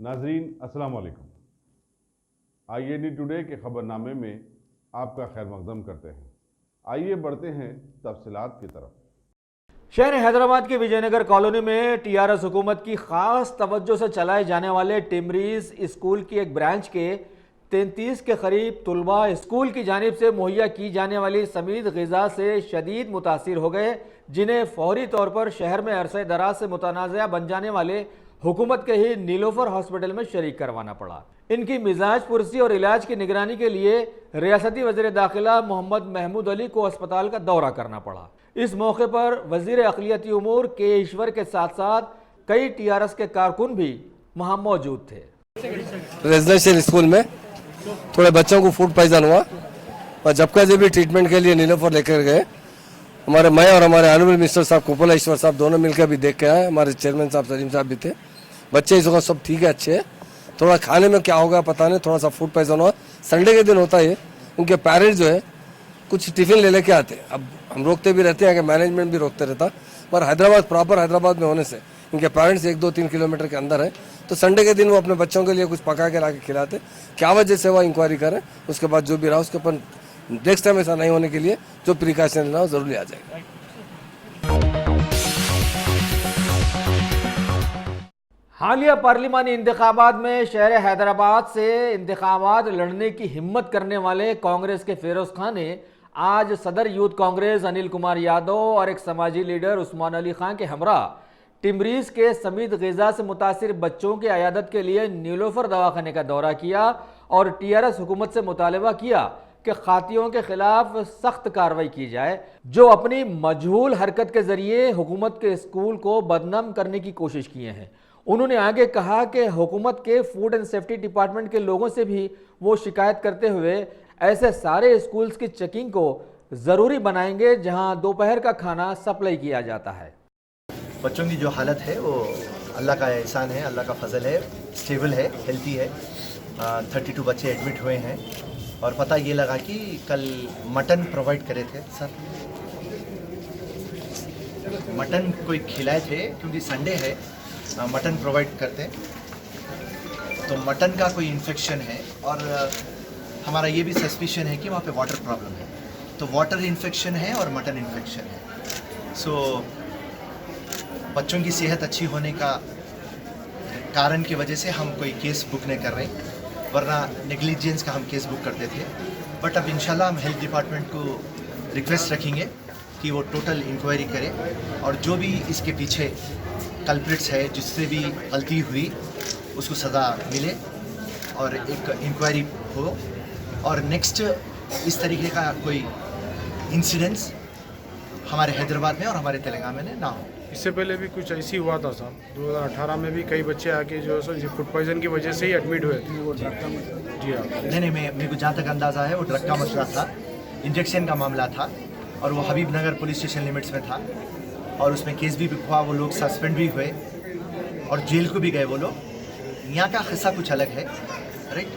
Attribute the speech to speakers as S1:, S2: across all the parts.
S1: नाजरीन अस्सलाम वालेकुम। IAD टुडे के खबरनामे में आपका खैर मकदम करते हैं। आइए बढ़ते हैं तफसीलात की तरफ।
S2: शहर हैदराबाद के विजयनगर कॉलोनी में TRS हुकूमत की खास तवज्जो से चलाए जाने वाले टिमरीज स्कूल की एक ब्रांच के 33 के करीब तुलबा स्कूल की जानिब से मुहैया की जाने वाली समीद ग़िज़ा से शदीद मुतासिर हो गए, जिन्हें फौरी तौर पर शहर में अरसे दराज से मुतनाज़ा बन जाने वाले हुकूमत के ही नीलोफर हॉस्पिटल में शरीक करवाना पड़ा। इनकी मिजाज पुरसी और इलाज की निगरानी के लिए रियासती वज़ीर दाखिला मोहम्मद महमूद अली को अस्पताल का दौरा करना पड़ा। इस मौके पर वज़ीर अक़लियती उमूर के ईश्वर के साथ साथ कई TRS के कारकुन भी वहाँ मौजूद थे।
S3: रेजिडेंशियल स्कूल में थोड़े बच्चों को फूड पॉइजन हुआ और जब का जब भी ट्रीटमेंट के लिए नीलोफर लेकर गए, मैं और हमारे ऑनरेबल मिनिस्टर साहब कोपला ईश्वर साहब दोनों मिलकर भी देख के आए। हमारे चेयरमैन साहब सलीम साहब भी थे। बच्चे इस वक्त सब ठीक है, अच्छे है। थोड़ा खाने में क्या होगा पता नहीं, थोड़ा सा फूड पॉइजन हुआ। संडे के दिन होता है, उनके पेरेंट्स जो है कुछ टिफिन ले लेके आते। अब हम रोकते भी रहते हैं कि मैनेजमेंट भी रोकते रहता, पर हैदराबाद प्रॉपर हैदराबाद में होने से इनके पेरेंट्स 1-2-3 किलोमीटर के अंदर है, तो संडे के दिन वो अपने बच्चों के लिए कुछ पका के ला के खिलाते। क्या वजह से वो इंक्वायरी करें, उसके बाद जो भी रहा उसके ऊपर नेक्स्ट टाइम ऐसा नहीं होने के लिए जो प्रिकॉशन लेना हो जरूर लिया जाएगा।
S2: हालिया पार्लिमानी इंतखाबात में शहर हैदराबाद से इंतखाबात लड़ने की हिम्मत करने वाले कांग्रेस के फिरोज खान ने आज सदर यूथ कांग्रेस अनिल कुमार यादव और एक समाजी लीडर उस्मान अली खान के हमरा टिमरीज के समीद ग़िज़ा से मुतासिर बच्चों की अयादत के लिए नीलोफर दवाखाने का दौरा किया और TRS हुकूमत से मुतालबा किया कि खातियों के खिलाफ सख्त कार्रवाई की जाए, जो अपनी मजहूल हरकत के जरिए हुकूमत के स्कूल को बदनाम करने की कोशिश किए हैं। उन्होंने आगे कहा कि हुकूमत के फूड एंड सेफ्टी डिपार्टमेंट के लोगों से भी वो शिकायत करते हुए ऐसे सारे स्कूल्स की चेकिंग को ज़रूरी बनाएंगे जहां दोपहर का खाना सप्लाई किया जाता है।
S4: बच्चों की जो हालत है वो अल्लाह का एहसान है, अल्लाह का फजल है, स्टेबल है, हेल्थी है। 32 बच्चे एडमिट हुए हैं और पता ये लगा कि कल मटन प्रोवाइड करे थे सर, मटन कोई खिलाए थे क्योंकि संडे है, मटन प्रोवाइड करते तो मटन का कोई इन्फेक्शन है और हमारा ये भी सस्पिशन है कि वहाँ पे वाटर प्रॉब्लम है, तो वाटर इन्फेक्शन है और मटन इन्फेक्शन है। सो बच्चों की सेहत अच्छी होने का कारण की वजह से हम कोई केस बुक नहीं कर रहे, वरना नेग्लिजेंस का हम केस बुक करते थे। बट अब इंशाल्लाह हम हेल्थ डिपार्टमेंट को रिक्वेस्ट रखेंगे कि वो टोटल इंक्वायरी करे और जो भी इसके पीछे कल्प्रिट्स है, जिससे भी गलती हुई उसको सज़ा मिले और एक इंक्वायरी हो और नेक्स्ट इस तरीके का कोई इंसिडेंट्स हमारे हैदराबाद में और हमारे तेलंगाना में ना हो।
S5: इससे पहले भी कुछ ऐसी हुआ था साहब, 2018 में भी कई बच्चे आके जो फूड पॉइजन की वजह से ही एडमिट हुए थे। जी हाँ,
S4: नहीं, मेरे को जहाँ तक अंदाज़ा है वो ड्रग का मसला था, इंजेक्शन का मामला था और वो हबीब नगर पुलिस स्टेशन लिमिट्स में था और उसमें केस भी हुआ, वो लोग सस्पेंड भी हुए और जेल को भी गए वो लोग। यहाँ का हिस्सा कुछ अलग है, राइट?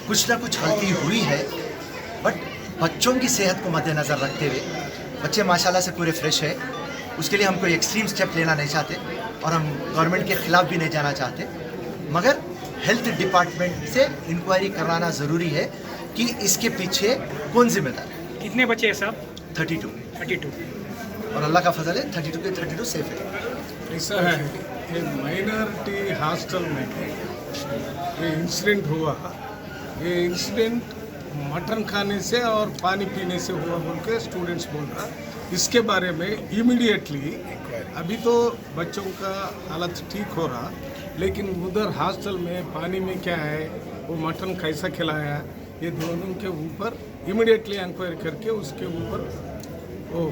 S4: कुछ ना कुछ गलती हुई है, बट बच्चों की सेहत को मद्देनज़र रखते हुए, बच्चे माशाल्लाह से पूरे फ्रेश है, उसके लिए हम कोई एक्सट्रीम स्टेप लेना नहीं चाहते और हम गवर्नमेंट के खिलाफ भी नहीं जाना चाहते, मगर हेल्थ डिपार्टमेंट से इंक्वायरी कराना ज़रूरी है कि इसके पीछे कौन जिम्मेदार है।
S6: कितने बच्चे हैं साहब?
S4: 32 और अल्लाह का फजल है 32 के 32 सेफ है।
S5: ऐसा है कि माइनॉरिटी हॉस्टल में ये इंसिडेंट हुआ, ये इंसिडेंट मटन खाने से और पानी पीने से हुआ बोल के स्टूडेंट्स बोल रहा। इसके बारे में इमीडिएटली अभी तो बच्चों का हालत ठीक हो रहा, लेकिन उधर हॉस्टल में पानी में क्या है, वो मटन कैसा खिलाया, ये दोनों के ऊपर इमीडिएटली इंक्वायरी करके उसके ऊपर वो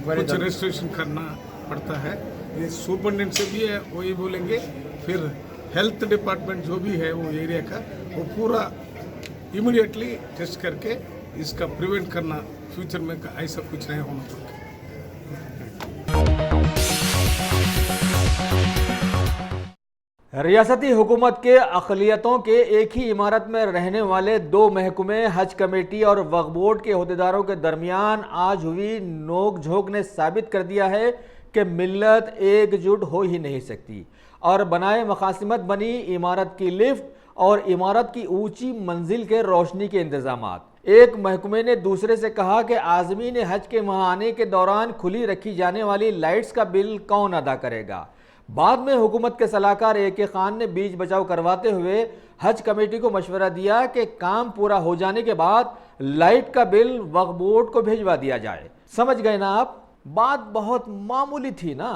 S5: कुछ रजिस्ट्रेशन करना पड़ता है। ये सुपरिटेंडेंट से भी है, वही बोलेंगे, फिर हेल्थ डिपार्टमेंट जो भी है वो एरिया का, वो पूरा इमीडिएटली टेस्ट करके इसका प्रिवेंट करना, फ्यूचर में ऐसा कुछ नहीं होना चाहिए।
S2: रियासती हुकूमत के अक़लियतों के एक ही इमारत में रहने वाले 2 महकमे हज कमेटी और वक्फ बोर्ड के अहदेदारों के दरमियान आज हुई नोक झोंक ने साबित कर दिया है कि मिल्लत एकजुट हो ही नहीं सकती और बनाए मकासिमत बनी इमारत की लिफ्ट और इमारत की ऊंची मंजिल के रोशनी के इंतजामात। एक महकमे ने दूसरे से कहा कि आज़मीन हज के माह आने के दौरान खुली रखी जाने वाली लाइट्स का बिल कौन अदा करेगा। बाद में हुकूमत के सलाहकार AK खान ने बीच बचाव करवाते हुए हज कमेटी को मशवरा दिया कि काम पूरा हो जाने के बाद लाइट का बिल वक्फ बोर्ड को भिजवा दिया जाए। समझ गए ना आप, बात बहुत मामूली थी ना।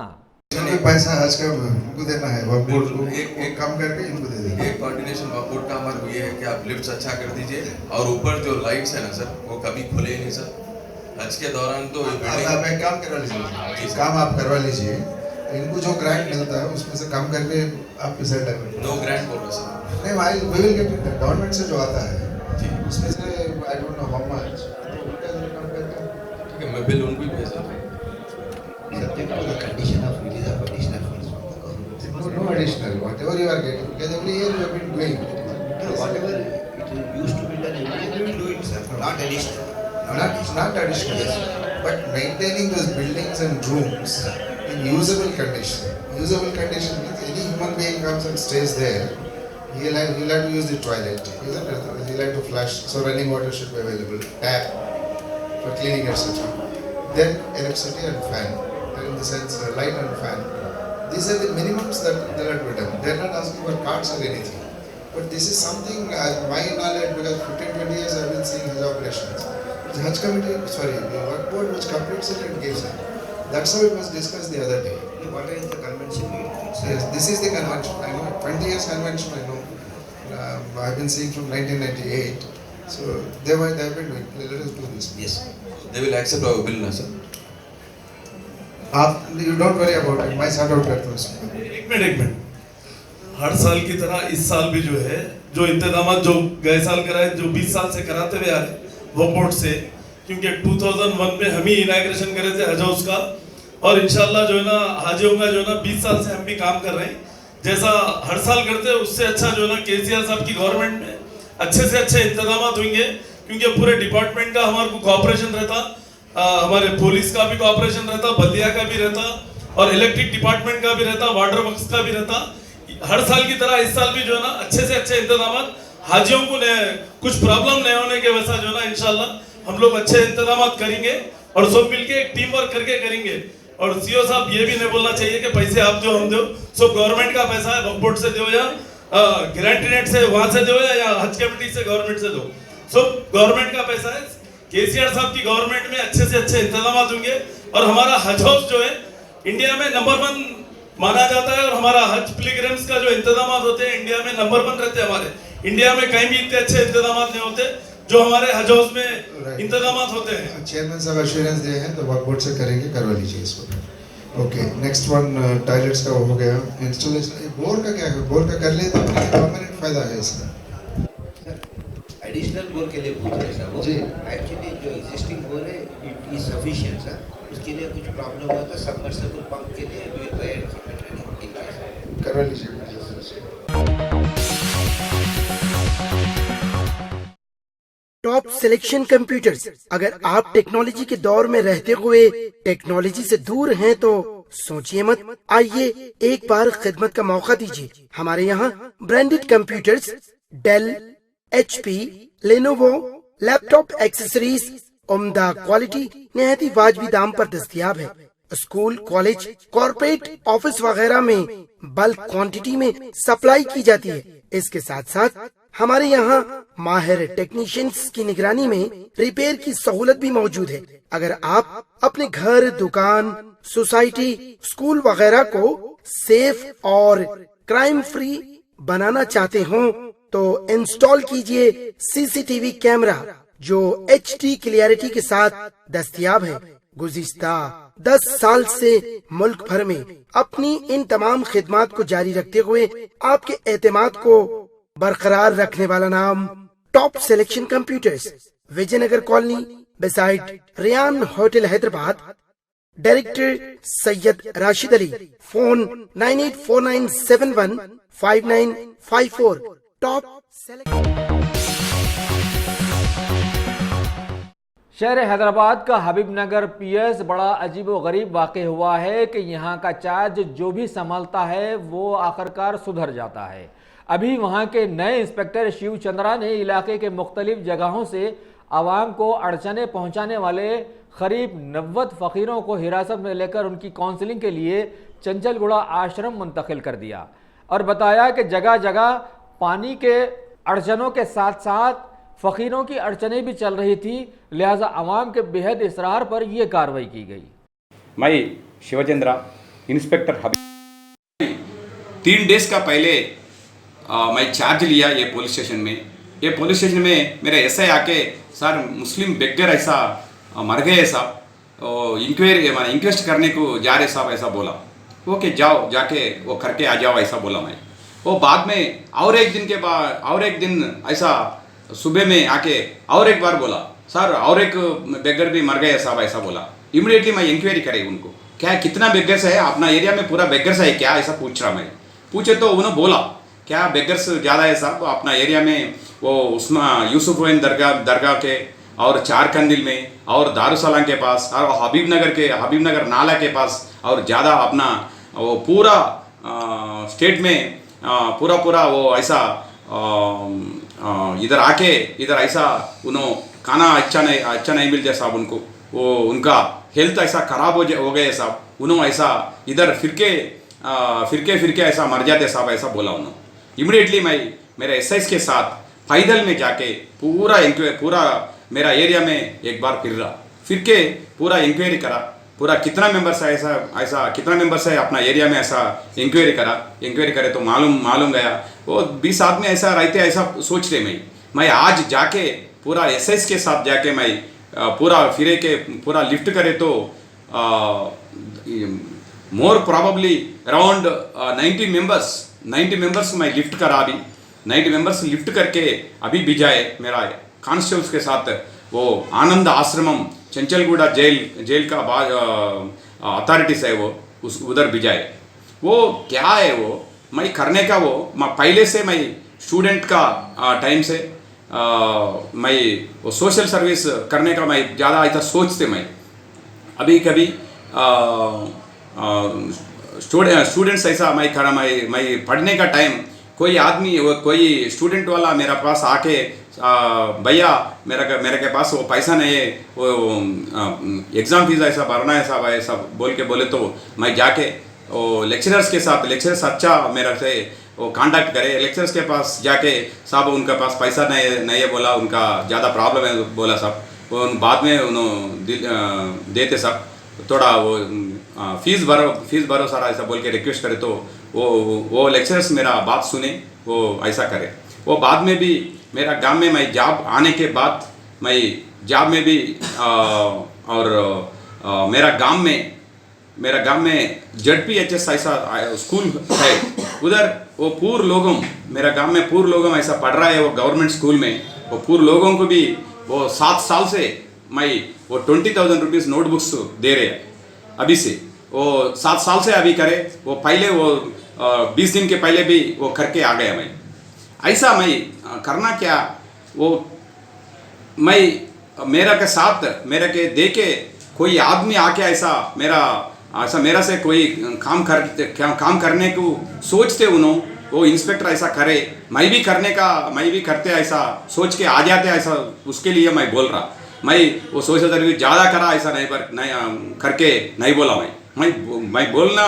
S6: पैसा हज का उनको देना है, वक्फ बोर्ड को एक काम करके इनको दे देना।
S7: एक कोऑर्डिनेशन वक्फ बोर्ड का हमारा ये है कि आप लिफ्ट्स अच्छा कर दीजिए और ऊपर जो लाइट्स है ना सर वो कभी खुले ही नहीं सर। हज के दौरान तो
S6: आप एक काम करवा लीजिए, काम आप करवा लीजिए, इनको जो ग्रांट मिलता है उसमें से काम करके आप डिसाइड करें।
S7: नो ग्रांट बोल रहे सर।
S6: नहीं भाई, we will get it, government से जो आता है उसमें से I don't know how much,
S7: ठीक है मैं बिल उनको ही भेज दूँ।
S8: Subject to the condition of release of additional funds from the government.
S6: no additional, whatever you are getting, because every year you have been doing it.
S8: Whatever it used to be done every year, we will do it, sir. Not additional.
S6: Not additional, but maintaining those buildings and rooms in usable condition. Usable condition means any human being comes and stays there, he'll have to use the toilet, isn't it? He'll have to flush, so running water should be available, tap for cleaning, etc. Then electricity and fan, in the sense light and fan. These are the minimums that are to be done. They are not asking for cards or anything. But this is something, my knowledge, because 15-20 years I have been seeing Hajj operations. The Hajj committee, the work board which completes it and gives it. That's how it was discussed the other day.
S8: What is the convention we do?
S6: Yes, this is the convention. I know 20 years convention. I know. I've been seeing from 1998. So they have been doing. Let us do this.
S8: Yes.
S7: They will accept our bill ना sir.
S6: You don't worry about it. मैं sort out करता हूँ उसमें।
S9: एक minute हर साल की तरह इस साल भी जो है जो इंतजाम जो गए साल कराए जो 20 साल से कराते हुए आ रहे वक्फ बोर्ड से, क्योंकि 2001 में हम ही इनॉग्रेशन करे थे हज हाउस का और इंशाल्लाह जो है ना हाजियों का जो है ना 20 साल से हम भी काम कर रहे हैं। जैसा हर साल करते हैं उससे अच्छा जो है ना KCR साहब की गवर्नमेंट में अच्छे से अच्छे इंतजाम होंगे, क्योंकि पूरे डिपार्टमेंट का हमारे को कोऑपरेशन रहता, हमारे पुलिस का भी कोऑपरेशन रहता, बल्दिया का भी रहता और इलेक्ट्रिक डिपार्टमेंट का भी रहता, वाटर वर्क्स का भी रहता। हर साल की तरह इस साल भी जो है ना अच्छे से अच्छे इंतजाम हाजियों को कुछ प्रॉब्लम नहीं होने के वैसा जो है ना इंशाल्लाह हम लोग अच्छे इंतजाम करेंगे और सब मिलके एक टीम वर्क करके करेंगे। और CO साहब ये भी नहीं बोलना चाहिए कि पैसे आप दो हम दो, सब गवर्नमेंट का पैसा है, वक्फ बोर्ड से दो या गारंटी नेट से वहां से दो या हज कमेटी से गवर्नमेंट से दो, सब गवर्नमेंट का पैसा है। KCR साहब की गवर्नमेंट में अच्छे से अच्छे इंतजाम होंगे और हमारा हज हाउस जो है इंडिया में नंबर 1 माना जाता है और हमारा हज पिलग्रिम्स का जो इंतजाम होते हैं इंडिया में नंबर 1 रहते हैं। हमारे इंडिया में कहीं भी इतने अच्छे इंतजाम नहीं होते जो हमारे हज हाउस में इंतजाम होते हैं।
S6: चेयरमैन साहब एश्योरेंस दिए हैं तो वक्फ बोर्ड से करेंगे, करवा लीजिए इसको। ओके, नेक्स्ट वन टॉयलेट्स का हो गया, इंस्टॉलेशन बोर का क्या है, बोर का कर लिए तो परमानेंट फायदा है इसका।
S8: एडिशनल बोर के लिए पूछ रहे सर वो एक्चुअली जो एग्जिस्टिंग बोर है इट इज सफिशिएंट सर, उसके लिए कुछ प्रॉब्लम हुआ तो सबमर्सिबल पंप के लिए वी विल ऐड
S6: करवा लीजिए।
S10: Top selection computers. अगर आप टेक्नोलॉजी के दौर में रहते हुए टेक्नोलॉजी से दूर हैं तो सोचिए मत, आइए एक बार खिदमत का मौका दीजिए। हमारे यहाँ branded computers Dell, HP, Lenovo, laptop accessories उम्दा क्वालिटी निहायत ही वाजबी दाम पर दस्तयाब है। स्कूल, कॉलेज, कॉर्पोरेट, ऑफिस वगैरह में बल्क क्वांटिटी में सप्लाई की जाती है। इसके साथ साथ हमारे यहाँ माहिर टेक्नीशियंस की निगरानी में रिपेयर की सहूलत भी मौजूद है। अगर आप अपने घर, दुकान, सोसाइटी, स्कूल वगैरह को सेफ और क्राइम फ्री बनाना चाहते हो तो इंस्टॉल कीजिए CCTV कैमरा जो HD क्लियरिटी के साथ दस्तयाब है। गुज़िश्ता 10 साल से मुल्क भर में अपनी इन तमाम खिदमात को जारी रखते हुए आपके एतमाद को बरकरार रखने वाला नाम top selection computers, Vijayanagar colony beside Riyan hotel Hyderabad. Director Syed Rashid Ali. Phone 9849715954। Top
S2: शहर हैदराबाद का हबीबनगर पीएस बड़ा अजीब व गरीब वाक़ हुआ है कि यहाँ का चार्ज जो भी संभालता है वो आखिरकार सुधर जाता है। अभी वहाँ के नए इंस्पेक्टर शिव चंद्रा ने इलाके के मुख्तलिफ जगहों से आवाम को अड़चने पहुँचाने वाले करीब 90 फ़कीरों को हिरासत में लेकर उनकी काउंसलिंग के लिए चंचलगुड़ा आश्रम मुंतकिल कर दिया और बताया कि जगह जगह पानी के अड़चनों के साथ साथ फ़कीरों की अड़चनें भी चल रही थी, लिहाजा आवाम के बेहद इसरार पर यह कार्रवाई की गई।
S11: मैं शिवचंद्रा इंस्पेक्टर हबीब 3 डेज का पहले मैं चार्ज लिया ये पुलिस स्टेशन में। ये पुलिस स्टेशन में मेरे एसआई आके सर मुस्लिम बेगर ऐसा मर गए साहब, इंक्वायरी माना इंक्वेस्ट करने को जा रहे साहब ऐसा बोला। ओके जाओ जाके वो करके आ जाओ ऐसा बोला मैं। वो बाद में और एक दिन के बाद और एक दिन ऐसा सुबह में आके और एक बार बोला सर और एक बेगर भी मर गए साहब ऐसा बोला। इमीडिएटली मैं इंक्वायरी करे उनको क्या कितना बेगर्स है अपना एरिया में, पूरा बेगर्स है क्या ऐसा पूछ रहा मैं। पूछे तो उन्होंने बोला क्या बेगर्स ज़्यादा है साहब अपना एरिया में, वो उसमें यूसुफैन दरगाह के और चार कंदिल में और दारुसलाम के पास और हबीबनगर नाला के पास और ज़्यादा अपना वो पूरा स्टेट में पूरा वो ऐसा इधर आके इधर ऐसा उन्होंने खाना अच्छा नहीं मिलता साहब उनको, वो उनका हेल्थ ऐसा ख़राब हो गए साहब। उन्होंने ऐसा इधर फिरके ऐसा मर जाते साहब ऐसा बोला उन्होंने। इमीडिएटली मैं मेरे एसआई के साथ पैदल में जाके पूरा मेरा एरिया में एक बार फिर के पूरा इंक्वायरी करा, पूरा कितना मेंबर्स है ऐसा कितना मेंबर्स है अपना एरिया में ऐसा इंक्वायरी करे तो मालूम गया वो 20 आदमी ऐसा रहते ऐसा सोचते मैं आज जाके पूरा एसआई के साथ जाके मैं पूरा लिफ्ट करे तो मोर प्रॉबली अराउंड 90 मेंबर्स मैं लिफ्ट करा। अभी 90 मेंबर्स लिफ्ट करके अभी भिजाए मेरा कांस्टेबल्स के साथ वो आनंद आश्रमम चंचलगुड़ा जेल का अथॉरिटीज है वो उधर भिजाए। वो क्या है वो मैं करने का वो पहले से मैं स्टूडेंट का टाइम से मैं वो सोशल सर्विस करने का मैं ज़्यादा ऐसा सोचते मैं। अभी कभी स्टूडेंट्स ऐसा मैं पढ़ने का टाइम कोई आदमी कोई स्टूडेंट वाला मेरा पास आके भैया मेरे के पास वो पैसा नहीं है, वो एग्ज़ाम फीस ऐसा भरना है साहब ऐसा बोले तो मैं जाके वो लेक्चरर्स अच्छा मेरे से वो कांटेक्ट करे। लेक्चरर्स के पास जाके साहब उनके पास पैसा नहीं है बोला, उनका ज़्यादा प्रॉब्लम है बोला साहब, वो बाद में उन्होंने देते साहब थोड़ा वो फीस भरो सारा ऐसा बोल के रिक्वेस्ट करे तो वो लेक्चरर्स मेरा बात सुने वो ऐसा करे। वो बाद में भी मेरा गांव में मैं जॉब आने के बाद मैं जॉब में भी और मेरा गांव में ZPHS ऐसा स्कूल है उधर वो पूर्व लोगों मेरा गांव में पूर्व लोगों ऐसा पढ़ रहा है वो गवर्नमेंट स्कूल में। वो पूर्व लोगों को भी वो 7 साल से मैं वो 20,000 रुपीज़ नोटबुक्स दे रहे हैं अभी से। वो 7 साल से अभी करे वो पहले वो 20 दिन के पहले भी वो करके आ गया मैं। ऐसा मैं करना क्या वो मैं मेरा के देखे कोई आदमी आके ऐसा मेरा से कोई काम करने को सोचते उन्होंने वो इंस्पेक्टर ऐसा करे मैं भी करते ऐसा सोच के आ जाते ऐसा, उसके लिए मैं बोल रहा मैं वो सोशल सर्विस ज़्यादा करा ऐसा नहीं करके नहीं बोला मैं बोलना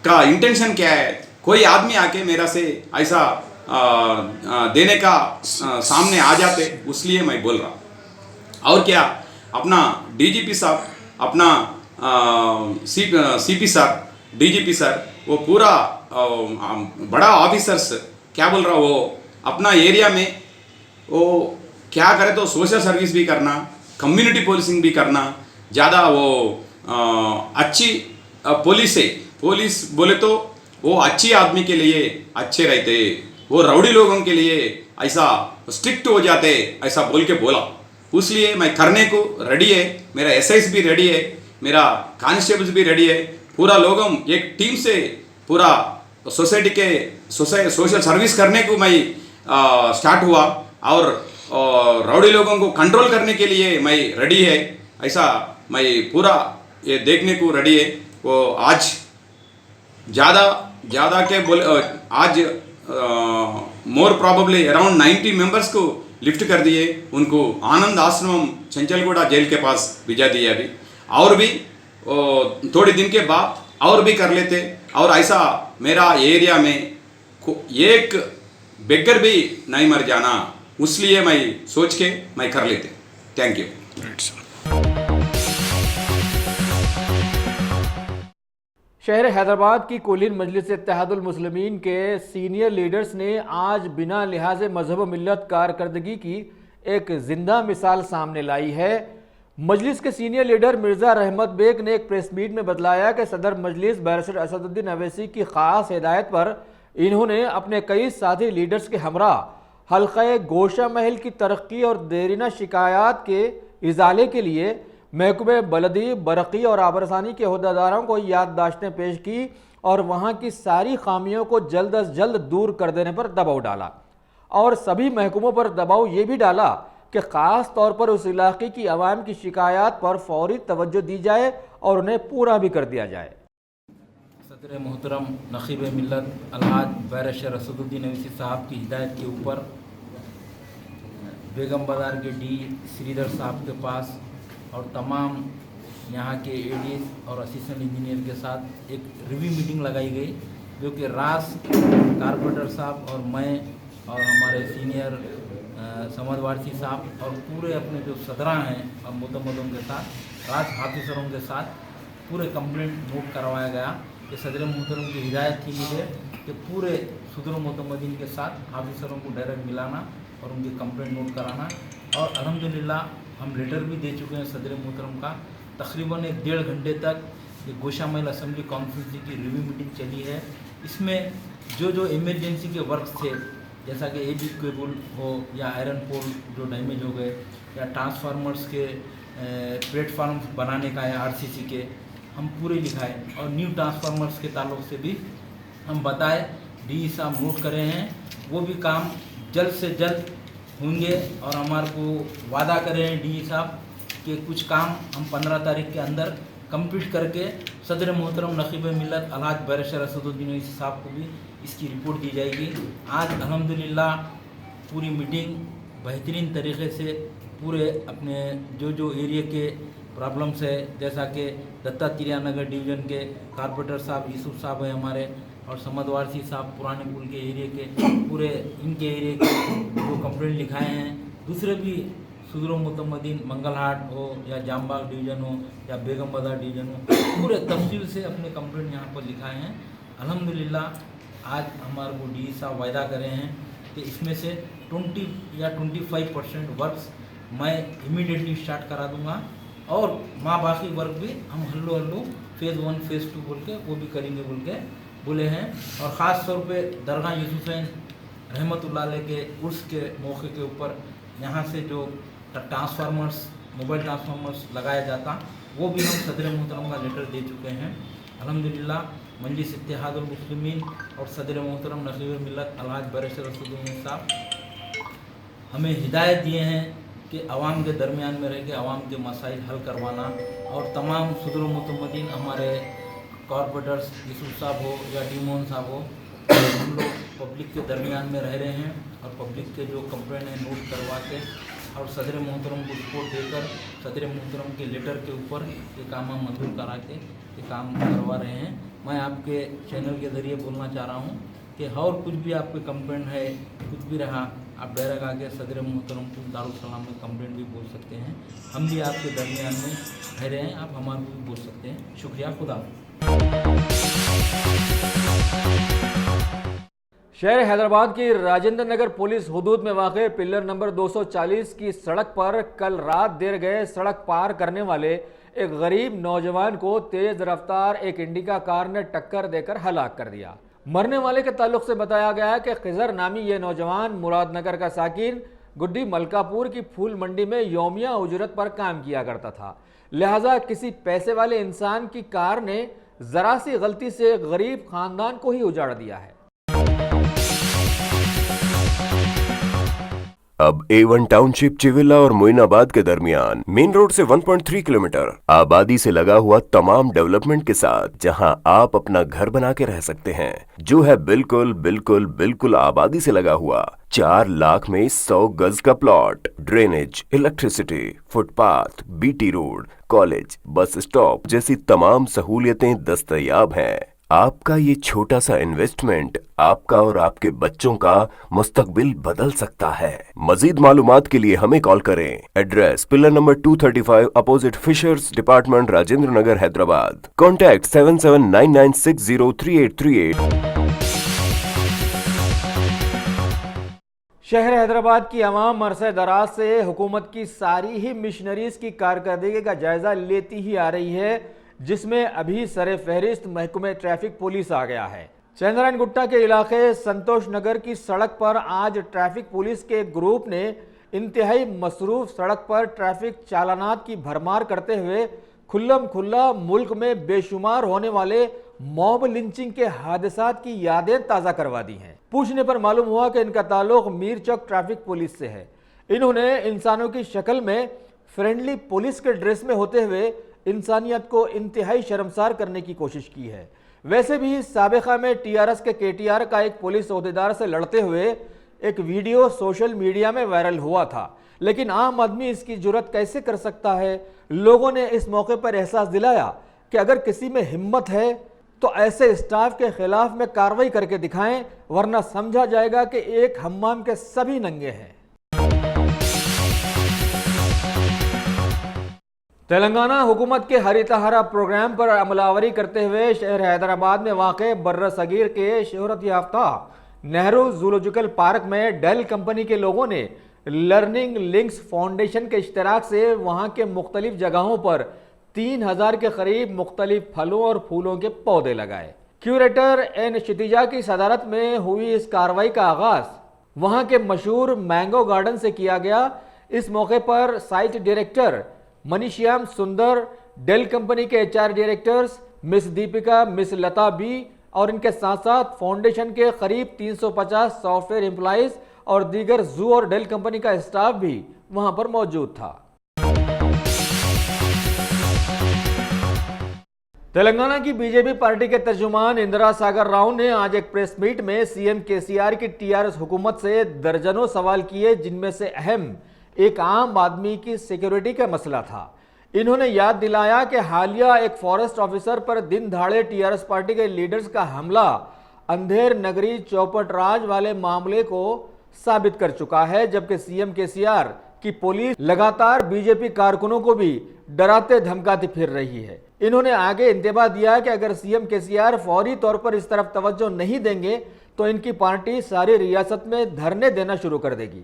S11: का इंटेंशन क्या है कोई आदमी आके मेरा से ऐसा देने का सामने आ जाते उसलिए मैं बोल रहा। और क्या अपना DGP साहब अपना CP सर DGP सर वो पूरा बड़ा ऑफिसर्स क्या बोल रहा वो अपना एरिया में वो क्या करे तो सोशल सर्विस भी करना, कम्युनिटी पोलिसिंग भी करना, ज़्यादा वो अच्छी पुलिस बोले तो वो अच्छी आदमी के लिए अच्छे रहते, वो रउडी लोगों के लिए ऐसा स्ट्रिक्ट हो जाते ऐसा बोल के बोला। इसलिए मैं करने को रेडी है, मेरा SIs भी रेडी है, मेरा कांस्टेबल्स भी रेडी है, पूरा लोगों एक टीम से पूरा सोसाइटी के सोशल सर्विस करने को मैं स्टार्ट हुआ। और और रौड़ी लोगों को कंट्रोल करने के लिए मैं रेडी है, ऐसा मैं पूरा ये देखने को रेडी है। वो आज ज़्यादा के बोले आज मोर प्रॉबेबली अराउंड 90 मेंबर्स को लिफ्ट कर दिए, उनको आनंद आश्रम चंचलगुड़ा जेल के पास भिजा दिए अभी, और भी थोड़े दिन के बाद और भी कर लेते। और ऐसा मेरा एरिया में एक बेगर भी नहीं मर जाना, उसलिए मैं सोच के मैं कर लेते। Thank you.
S2: शहर हैदराबाद की कुलीन मजलिस इत्तेहादुल मुस्लिमीन के सीनियर लीडर्स ने आज बिना लिहाज मजहब मिल्लत कारकर्दगी की एक जिंदा मिसाल सामने लाई है। मजलिस के सीनियर लीडर मिर्ज़ा रहमत बेग ने एक प्रेस मीट में बतलाया कि सदर मजलिस बैरिस्टर असदुद्दीन अवैसी की ख़ास हिदायत पर इन्होंने अपने कई साथी लीडर्स के हमरा हल्क़े गोशा महल की तरक्की और देरीना शिकायत के इजाले के लिए महकमे बलदी, बरक़ी और आबरसानी के अहदेदारों को याददाश्तें पेश की और वहाँ की सारी खामियों को जल्द अज जल्द दूर कर देने पर दबाव डाला और सभी महकमों पर दबाव ये भी डाला कि ख़ास तौर पर उस इलाके की आवाम की शिकायत पर फौरी तवज्जो दी जाए और उन्हें पूरा भी कर दिया जाए।
S12: सदर मोहतरम नक़ीब मिल्लत अलहाज बैरिस्टर असदुद्दीन अवैसी साहब की हिदायत के ऊपर बेगम बाज़ार के डी श्रीधर साहब के पास और तमाम यहाँ के एडीएस और असिस्टेंट इंजीनियर के साथ एक रिव्यू मीटिंग लगाई गई, जो कि रास कारपोरेटर साहब और मैं और हमारे सीनियर समद वारसी साहब और पूरे अपने जो सदरा हैं और मुतमदों के साथ राज हाफिसरों के साथ पूरे कंप्लेंट नोट करवाया गया कि सदर मोहतरम की हिदायत थी मुझे कि पूरे सदर मुतमदीन के साथ हाफिसरों को डायरेक्ट मिलाना और उनकी कंप्लेंट नोट कराना। और अल्हम्दुलिल्लाह हम लेटर भी दे चुके हैं सदर मोहतरम का। तकरीबन 1.5 घंटे तक ये गोशा महल असम्बली कॉन्फ्रेंस की रिव्यू मीटिंग चली है। इसमें जो इमरजेंसी के वर्क थे, जैसा कि एजी केबल हो या आयरन पोल जो डैमेज हो गए या ट्रांसफार्मर्स के प्लेटफार्म बनाने का या आरसीसी के, हम पूरे लिखाए और न्यू ट्रांसफार्मर्स के ताल्लुक से भी हम बताए। डी साहब नोट करे हैं, वो भी काम जल्द से जल्द होंगे और हमारे को वादा करे हैं डी साहब कि कुछ काम हम 15 तारीख के अंदर कंप्लीट करके सदर मोहतरम नक़ीब मिल्लत अलहाज बैरिस्टर असदुद्दीन अवैसी साहब को भी इसकी रिपोर्ट दी जाएगी। आज अल्हम्दुलिल्लाह पूरी मीटिंग बेहतरीन तरीके से पूरे अपने जो एरिया के प्रॉब्लम्स है, जैसा कि दत्तात्रेय नगर डिवीज़न के कारपोरेटर साहब यूसुफ साहब हैं हमारे और समद वारसी साहब पुराने पुल के एरिया के पूरे इनके एरिया के जो कंप्लेंट लिखाए हैं। दूसरे भी सुदूर मुतमदीन मंगलहाट हो या जामबाग डिवीज़न हो या बेगम बाज़ार डिवीज़न हो, पूरे तफसील से अपने कंप्लेंट यहाँ पर लिखाए हैं। अल्हम्दुलिल्लाह आज हमारे को डी साहब वायदा करे हैं कि इसमें से 20 या 25% वर्क्स मैं इमीडिएटली स्टार्ट करा दूँगा और बाकी वर्क भी हम हल्लो फेज़ 1 फेज़ 2 बोल के वो भी करेंगे बोल के बोले हैं। और ख़ास तौर पे दरगाह यूसुफ़ैन रहमतुल्लाह अलैह के उर्स के मौके के ऊपर यहाँ से जो ट्रांसफार्मर्स मोबाइल ट्रांसफार्मर्स लगाया जाता, वो भी हम सदर मोहतरम का लेटर दे चुके हैं। अल्हम्दुलिल्लाह मजलिस इत्तेहादुल मुस्लिमीन और सदर मोहतरम नक़ीब मिल्लत अलहाज बैरिस्टर असदुद्दीन साहब हमें हिदायत दिए हैं कि आवाम के दरमियान में रह के आवाम के मसाइल हल करवाना और तमाम सदर मुतमदीन हमारे कॉरपोरेटर्स यूसुफ साहब हो या डी मोहन साहब हो, हम लोग पब्लिक के दरमियान में रह रहे हैं और पब्लिक के जो कंप्लेंट है नोट करवा के और सदर मोहतरम को रिपोर्ट देकर सदर मोहतरम के लेटर के ऊपर ये काम हम मंजूर करा के ये काम करवा रहे हैं। मैं आपके चैनल के ज़रिए बोलना चाह रहा हूँ कि और कुछ भी आपके कंप्लेंट है, कुछ भी रहा, आप डायरेक्ट आके सदर मोहतरम को दारुल सलाम में कंप्लेंट भी बोल सकते हैं। हम भी आपके दरमियान में रह रहे हैं, आप हमारे को भी बोल सकते हैं। शुक्रिया, खुदा।
S2: शहर हैदराबाद की राजेंद्र नगर पुलिस हुदूद में वाक़े पिलर नंबर 240 की सड़क पर कल रात देर गए सड़क पार करने वाले एक गरीब नौजवान को तेज रफ्तार एक इंडिका कार ने टक्कर देकर हलाक कर दिया। मरने वाले के ताल्लुक से बताया गया है कि खिजर नामी ये नौजवान मुरादनगर का साकिन गुड्डी मलकापुर की फूल मंडी में यौमिया उजरत पर काम किया करता था, लिहाजा किसी पैसे वाले इंसान की कार ने जरा सी गलती से एक गरीब खानदान को ही उजाड़ दिया है।
S13: अब A1 टाउनशिप चिविला और मोइनाबाद के दरमियान मेन रोड से 1.3 किलोमीटर आबादी से लगा हुआ तमाम डेवलपमेंट के साथ जहां आप अपना घर बना के रह सकते हैं, जो है बिल्कुल बिल्कुल बिल्कुल आबादी से लगा हुआ। 4 लाख में 100 गज का plot, drainage, electricity, footpath, BT road, college, bus stop जैसी तमाम सहूलियतें दस्तयाब हैं। आपका ये छोटा सा इन्वेस्टमेंट आपका और आपके बच्चों का मुस्तकबिल बदल सकता है। मजीद मालूमात के लिए हमें कॉल करें। Address pillar number 235 opposite fishers department, Rajendra Nagar, Hyderabad. Contact 7799603838।
S2: शहर हैदराबाद की आवाम अरसे दराज से हुकूमत की सारी ही मिशनरीज की कारकर्दगी का जायजा लेती ही आ रही है, जिसमें अभी सरे फहरिस्त महकमे ट्रैफिक पुलिस आ गया है। चंद्रायन गुट्टा के इलाके संतोष नगर की सड़क पर आज ट्रैफिक पुलिस के एक ग्रुप ने इंतहाई मसरूफ सड़क पर ट्रैफिक चालानात की भरमार करते हुए खुल्लम खुल्ला मुल्क में बेशुमार होने वाले मॉब लिंचिंग के हादसात की यादें ताज़ा करवा दी हैं। पूछने पर मालूम हुआ कि इनका ताल्लुक मीर चौक ट्रैफिक पुलिस से है। इन्होंने इंसानों की शक्ल में फ्रेंडली पुलिस के ड्रेस में होते हुए इंसानियत को इंतहाई शर्मसार करने की कोशिश की है। वैसे भी साबिका में टीआरएस के केटीआर का एक पुलिस ओहदेदार से लड़ते हुए एक वीडियो सोशल मीडिया में वायरल हुआ था, लेकिन आम आदमी इसकी जुर्रत कैसे कर सकता है। लोगों ने इस मौके पर एहसास दिलाया कि अगर किसी में हिम्मत है तो ऐसे स्टाफ के खिलाफ में कार्रवाई करके दिखाएं, वरना समझा जाएगा कि एक हम्माम के सभी नंगे हैं। तेलंगाना हुकूमत के हरिता हरा प्रोग्राम पर अमलावरी करते हुए शहर हैदराबाद में वाक़े बर्र सगीर के शोहरत याफ्ता नेहरू जूलॉजिकल पार्क में डेल कंपनी के लोगों ने लर्निंग लिंक्स फाउंडेशन के इश्तराक से वहां के मुख्तलिफ जगहों पर 3000 के करीब मुख्तलिफ फलों और फूलों के पौधे लगाए। क्यूरेटर एन शितिजा की सदारत में हुई इस कार्रवाई का आगाज वहां के मशहूर मैंगो गार्डन से किया गया। इस मौके पर site director Manishyam Sundar, Dell company के HR directors miss Deepika, miss Lata B और इनके साथ साथ फाउंडेशन के करीब 350 सॉफ्टवेयर एम्प्लॉइज और दीगर जू और डेल कंपनी का स्टाफ भी वहां पर मौजूद था। तेलंगाना की बीजेपी पार्टी के तर्जुमान इंदिरा सागर राव ने आज एक प्रेस मीट में सीएम केसीआर की टीआरएस हुकूमत से दर्जनों सवाल किए, जिनमें से अहम एक आम आदमी की सिक्योरिटी का मसला था। इन्होंने याद दिलाया कि हालिया एक फॉरेस्ट ऑफिसर पर दिन दहाड़े टीआरएस पार्टी के लीडर्स का हमला अंधेर नगरी चौपट राज वाले मामले को साबित कर चुका है, जबकि सीएम केसीआर की पुलिस लगातार बीजेपी कारकुनों को भी डराते धमकाती फिर रही है। इन्होंने आगे इंतबा दिया कि अगर सीएम केसीआर फौरी तौर पर इस तरफ तवज्जो नहीं देंगे तो इनकी पार्टी सारी रियासत में धरने देना शुरू कर देगी।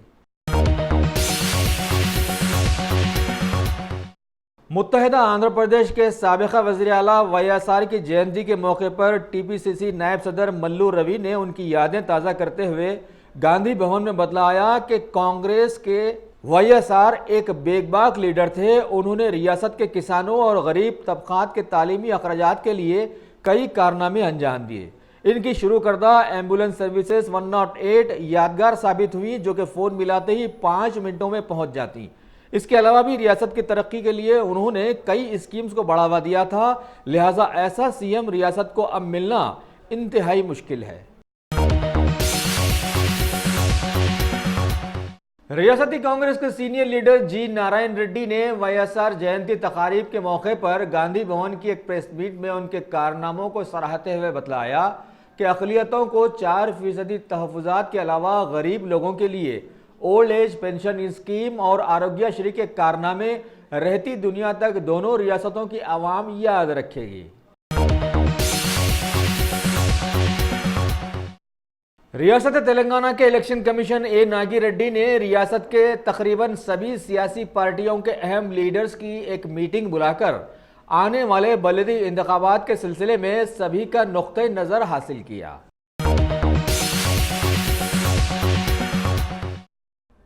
S2: मुत्तहिदा आंध्र प्रदेश के साबिका वज़ीर आला वाईएसआर की जयंती के मौके पर टीपीसीसी नायब सदर मल्लू रवि ने उनकी यादें ताज़ा करते हुए गांधी भवन में बतलाया कि कांग्रेस के वाईएसआर एक बेबाक लीडर थे। उन्होंने रियासत के किसानों और गरीब तबकात के तालीमी अखराजात के लिए कई कारनामे अंजाम दिए। इनकी शुरू करदा एम्बुलेंस सर्विसेज 108 यादगार साबित हुई, जो कि फ़ोन मिलाते ही 5 मिनटों में पहुंच जाती। इसके अलावा भी रियासत की तरक्की के लिए उन्होंने कई स्कीम्स को बढ़ावा दिया था, लिहाजा ऐसा सीएम रियासत को अब मिलना इंतहाई मुश्किल है। रियासती कांग्रेस के सीनियर लीडर जी नारायण रेड्डी ने वाईएसआर जयंती तकारीब के मौके पर गांधी भवन की एक प्रेस मीट में उनके कारनामों को सराहते हुए बतलाया कि अक़लियतों को 4% तहफ़्फ़ुज़ात के अलावा गरीब लोगों के लिए ओल्ड एज पेंशन स्कीम और आरोग्यश्री के कारनामे रहती दुनिया तक दोनों रियासतों की आवाम याद रखेगी। रियासत तेलंगाना के इलेक्शन कमीशन ए नागी रेड्डी ने रियासत के तकरीबन सभी सियासी पार्टियों के अहम लीडर्स की एक मीटिंग बुलाकर आने वाले बलदी इंतखाबात के सिलसिले में सभी का नुक्ते नज़र हासिल किया।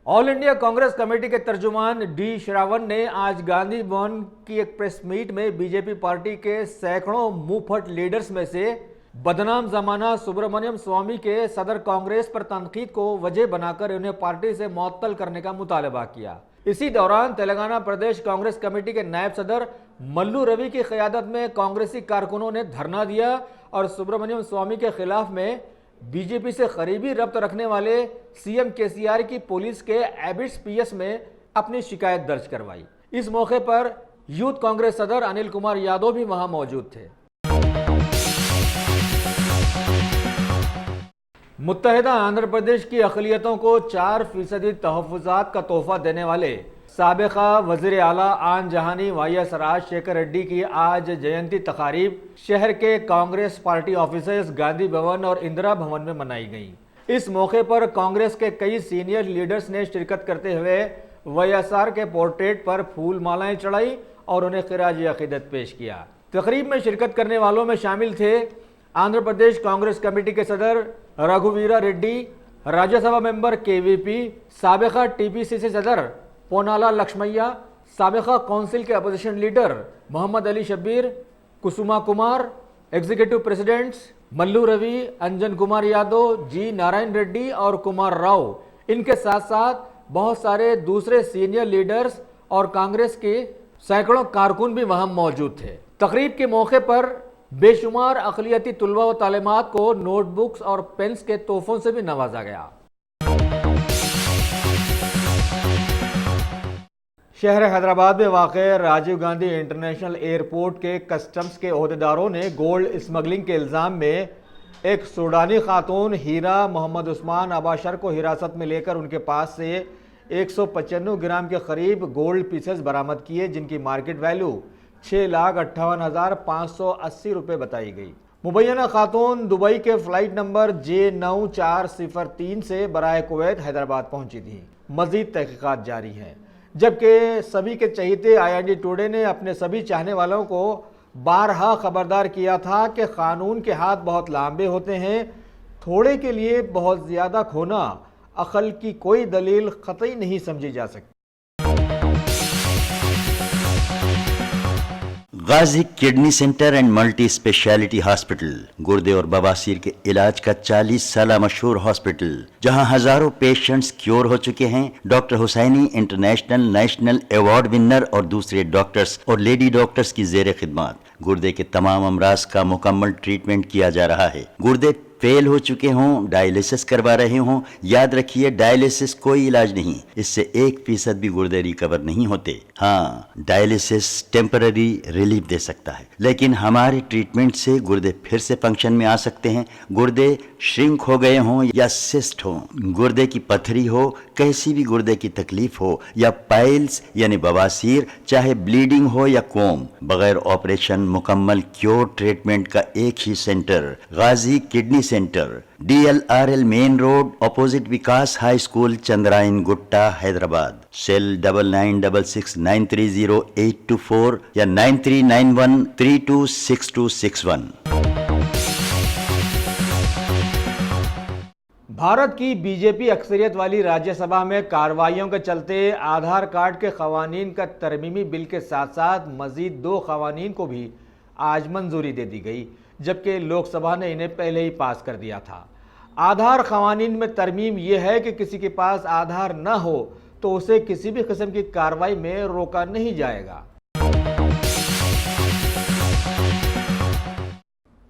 S2: ऑल इंडिया कांग्रेस कमेटी के तर्जुमान डी श्रावण ने आज गांधी भवन की एक प्रेस मीट में बीजेपी पार्टी के सैकड़ों मुंहफट लीडर्स में से बदनाम जमाना सुब्रमण्यम स्वामी के सदर कांग्रेस पर तनकीद को वजह बनाकर उन्हें पार्टी से मुअत्तल करने का मुतालबा किया। इसी दौरान तेलंगाना प्रदेश कांग्रेस कमेटी के नायब सदर मल्लू रवि की क़यादत में कांग्रेसी कारकुनों ने धरना दिया और सुब्रमण्यम स्वामी के खिलाफ में बीजेपी से करीबी रब्त रखने वाले सीएम केसीआर की पुलिस के एबिट्स पीएस में अपनी शिकायत दर्ज करवाई। इस मौके पर यूथ कांग्रेस सदर अनिल कुमार यादव भी वहां मौजूद थे। मुत्तहिदा आंध्र प्रदेश की अक़लियतों को 4% तहफ़्फ़ुज़ात का तोहफा देने वाले साबिक़ा वज़ीर आला आन जहानी वाईएस राजशेखर रेड्डी की आज जयंती तक़ारीब शहर के कांग्रेस पार्टी ऑफिसर्स, गांधी भवन और इंदिरा भवन में मनाई गई। इस मौके पर कांग्रेस के कई सीनियर लीडर्स ने शिरकत करते हुए वाईएसआर के पोर्ट्रेट पर फूल मालाएं चढ़ाई और उन्हें ख़िराज अक़ीदत पेश किया। तक़रीब में शिरकत करने वालों में शामिल थे आंध्र प्रदेश कांग्रेस कमेटी के सदर रघुवीरा रेड्डी, राज्यसभा मेंबर केवीपी, साबिक़ा टीपीसीसी सदर पोनाला लक्ष्मैया, साबिक़ा काउंसिल के opposition leader Mohammed Ali Shabbir, Kusuma Kumar, executive presidents Mallu Ravi, Anjan Kumar Yadav, G Narayan Reddy और कुमार राव, इनके साथ साथ बहुत सारे दूसरे सीनियर लीडर्स और कांग्रेस के सैकड़ों कारकुन भी वहां मौजूद थे। तकरीब के मौके पर बेशुमार अक़लियती तुलबा व तालिमात को नोटबुक्स और पेन्स के तोहफों से भी नवाजा गया। शहर हैदराबाद में वाक़े राजीव गांधी इंटरनेशनल एयरपोर्ट के कस्टम्स के ओहदेदारों ने गोल्ड स्मगलिंग के इल्ज़ाम में एक सूडानी खातून हीरा मोहम्मद उस्मान अबाशर को हिरासत में लेकर उनके पास से 195 ग्राम के करीब गोल्ड पीसेस बरामद किए, जिनकी मार्केट वैल्यू 6,58,580 रुपये बताई गई। मुबैना खातून दुबई के फ़्लाइट नंबर J9403 से बराए कुवैत हैदराबाद पहुंची थी। मज़ीद तहक़ीक़ात जारी हैं, जबकि सभी के चहीते IND टुडे ने अपने सभी चाहने वालों को बारहा खबरदार किया था कि कानून के हाथ बहुत लंबे होते हैं, थोड़े के लिए बहुत ज़्यादा खोना अक़ल की कोई दलील क़तई नहीं समझी जा सकती।
S14: Ghazi kidney centre and multi speciality hospital गुर्दे और बवासीर के इलाज का 40 साल मशहूर हॉस्पिटल, जहां हजारों पेशेंट्स क्योर हो चुके हैं। Doctor Hussaini international national award winner और दूसरे डॉक्टर्स और लेडी डॉक्टर्स की जेर खिदमत गुर्दे के तमाम अमराज का मुकम्मल ट्रीटमेंट किया जा रहा है। गुर्दे फेल हो चुके हों, डायलिसिस करवा रहे हों, याद रखिए डायलिसिस कोई इलाज नहीं, इससे 1% भी गुर्दे रिकवर नहीं होते। हाँ, डायलिसिस टेम्पररी रिलीफ दे सकता है, लेकिन हमारे ट्रीटमेंट से गुर्दे फिर से फंक्शन में आ सकते हैं। गुर्दे श्रिंक हो गए हों या सिस्ट हो, गुर्दे की पथरी हो, कैसी भी गुर्दे की तकलीफ हो या पाइल्स यानी बवासीर, चाहे ब्लीडिंग हो या कोम, बगैर ऑपरेशन मुकम्मल क्योर ट्रीटमेंट का एक ही centre Ghazi kidney centre, DLRL main road opposite Vikas high school, Chandrayan Gutta, Hyderabad. Cell 9966930824 या 9391326261।
S2: भारत की बीजेपी अक्सरियत वाली राज्यसभा में कार्रवाइयों के चलते आधार कार्ड के क़वानीन का तरमीमी बिल के साथ साथ मज़ीद 2 क़वानीन को भी आज मंजूरी दे दी गई, जबकि लोकसभा ने इन्हें पहले ही पास कर दिया था। आधार क़वानीन में तरमीम यह है कि किसी के पास आधार न हो तो उसे किसी भी किस्म की कार्रवाई में रोका नहीं जाएगा।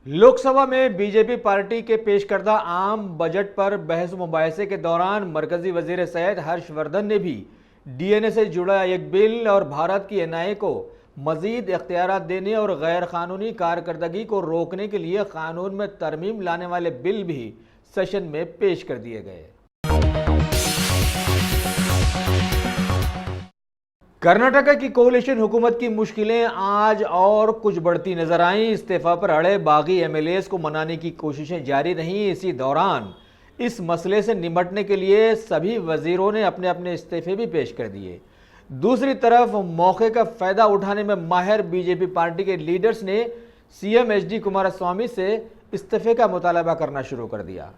S2: लोकसभा में बीजेपी पार्टी के पेश करदा आम बजट पर बहस मुबाहिसे के दौरान मरकजी वजीर सेहत हर्षवर्धन ने भी DNA से जुड़ा एक बिल और भारत की NIA को मजीद इख्तियारात देने और गैर कानूनी कारकर्दगी को रोकने के लिए कानून में तरमीम लाने वाले बिल भी सेशन में पेश कर दिए गए। कर्नाटक की कोalition हुकूमत की मुश्किलें आज और कुछ बढ़ती नजर आईं। इस्तीफा पर अड़े बागी MLAs को मनाने की कोशिशें जारी रहीं। इसी दौरान इस मसले से निपटने के लिए सभी वजीरों ने अपने अपने इस्तीफे भी पेश कर दिए। दूसरी तरफ मौके का फायदा उठाने में माहिर बीजेपी पार्टी के लीडर्स ने CM HD कुमारस्वामी से इस्तीफे का मुतालबा करना शुरू कर दिया।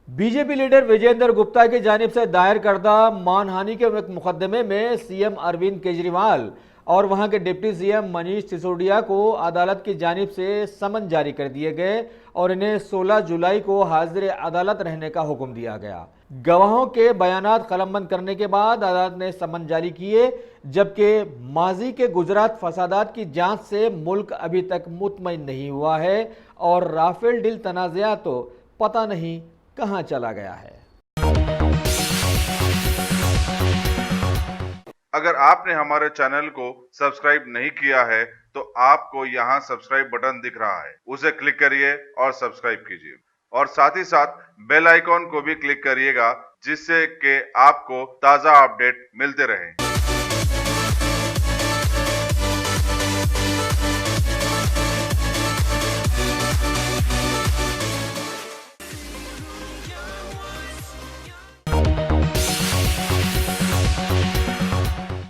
S2: बीजेपी लीडर विजेंद्र गुप्ता की जानिब से दायर करदा मानहानि के मुकदमे में CM अरविंद केजरीवाल और वहां के डिप्टी सीएम मनीष सिसोदिया को अदालत की जानिब से समन जारी कर दिए गए और इन्हें 16 जुलाई को हाजिर अदालत रहने का हुक्म दिया गया। गवाहों के बयानात कलमबंद करने के बाद अदालत ने समन जारी किए, जबकि माजी के गुजरात फसादात की जांच से मुल्क अभी तक मुतमईन नहीं हुआ है और राफेल डील तनाज़ा तो पता नहीं कहां चला गया है।
S15: अगर आपने हमारे चैनल को सब्सक्राइब नहीं किया है तो आपको यहाँ सब्सक्राइब बटन दिख रहा है, उसे क्लिक करिए और सब्सक्राइब कीजिए और साथ ही साथ बेल आइकॉन को भी क्लिक करिएगा, जिससे कि आपको ताज़ा अपडेट मिलते रहें।